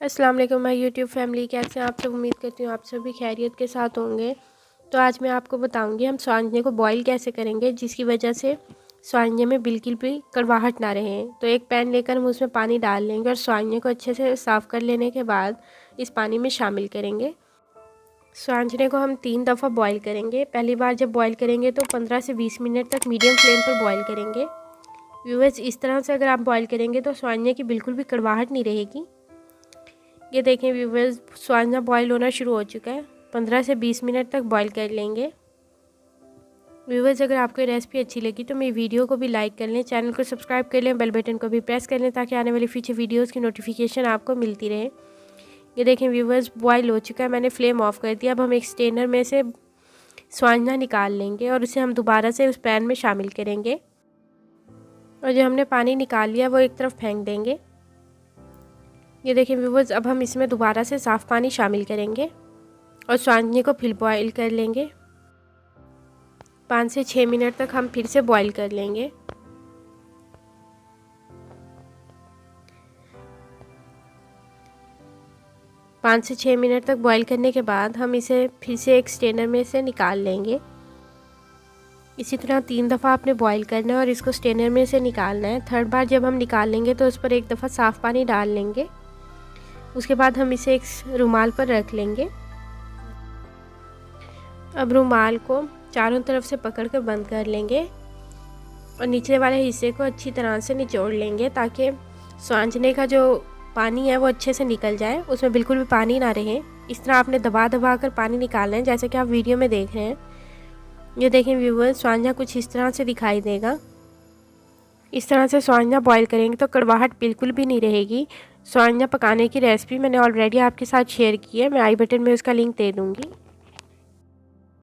अस्सलाम वालेकुम my YouTube family, कैसे हैं आप सब। उम्मीद करती हूँ आप सभी खैरियत के साथ होंगे। तो आज मैं आपको बताऊंगी हम स्वांजने को बॉईल कैसे करेंगे जिसकी वजह से स्वांजने में बिल्कुल भी कड़वाहट ना रहे। तो एक पैन लेकर हम उसमें पानी डाल लेंगे और स्वांजने को अच्छे से साफ़ कर लेने के बाद इस पानी में शामिल करेंगे। स्वांजने को हम 3 दफ़ा बॉईल करेंगे। पहली बार जब बॉईल करेंगे तो 15 से 20 मिनट तक मीडियम फ्लेम पर बॉईल करेंगे। व्यूअर्स, इस तरह से अगर आप बॉईल करेंगे तो स्वांजने की बिल्कुल भी कड़वाहट नहीं रहेगी। ये देखें व्यूअर्स, स्वांजना बॉईल होना शुरू हो चुका है। 15 से 20 मिनट तक बॉईल कर लेंगे। व्यूअर्स, अगर आपको ये रेसिपी अच्छी लगी तो मेरी वीडियो को भी लाइक कर लें, चैनल को सब्सक्राइब कर लें, बेल बटन को भी प्रेस कर लें ताकि आने वाली फ्यूचर वीडियोस की नोटिफिकेशन आपको मिलती रहे। ये देखें व्यूअर्स, बॉईल हो चुका है। मैंने फ्लेम ऑफ कर दिया। अब हम एक स्ट्रेनर में से स्वांजना निकाल लेंगे और उसे हम दोबारा से उस पैन में शामिल करेंगे और जो हमने पानी निकाल लिया वो एक तरफ फेंक देंगे। ये देखें व्यूअर्स, अब हम इसमें दोबारा से साफ़ पानी शामिल करेंगे और स्वांजने को फिर बॉईल कर लेंगे। 5 से 6 मिनट तक हम फिर से बॉईल कर लेंगे। पाँच से 6 मिनट तक बॉईल करने के बाद हम इसे फिर से एक स्ट्रेनर में से निकाल लेंगे। इसी तरह 3 दफ़ा आपने बॉईल करना है और इसको स्ट्रेनर में से निकालना है। थर्ड बार जब हम निकाल लेंगे तो उस पर एक दफ़ा साफ़ पानी डाल लेंगे। उसके बाद हम इसे एक रुमाल पर रख लेंगे। अब रुमाल को चारों तरफ से पकड़कर बंद कर लेंगे और नीचे वाले हिस्से को अच्छी तरह से निचोड़ लेंगे ताकि स्वांजने का जो पानी है वो अच्छे से निकल जाए, उसमें बिल्कुल भी पानी ना रहे। इस तरह आपने दबा दबा कर पानी निकालना है, जैसे कि आप वीडियो में देख रहे हैं। ये देखें व्यूअर्स, स्वांजना कुछ इस तरह से दिखाई देगा। इस तरह से स्वांजना बॉईल करेंगे तो कड़वाहट बिल्कुल भी नहीं रहेगी। स्वांजना पकाने की रेसिपी मैंने ऑलरेडी आपके साथ शेयर की है, मैं आई बटन में उसका लिंक दे दूँगी।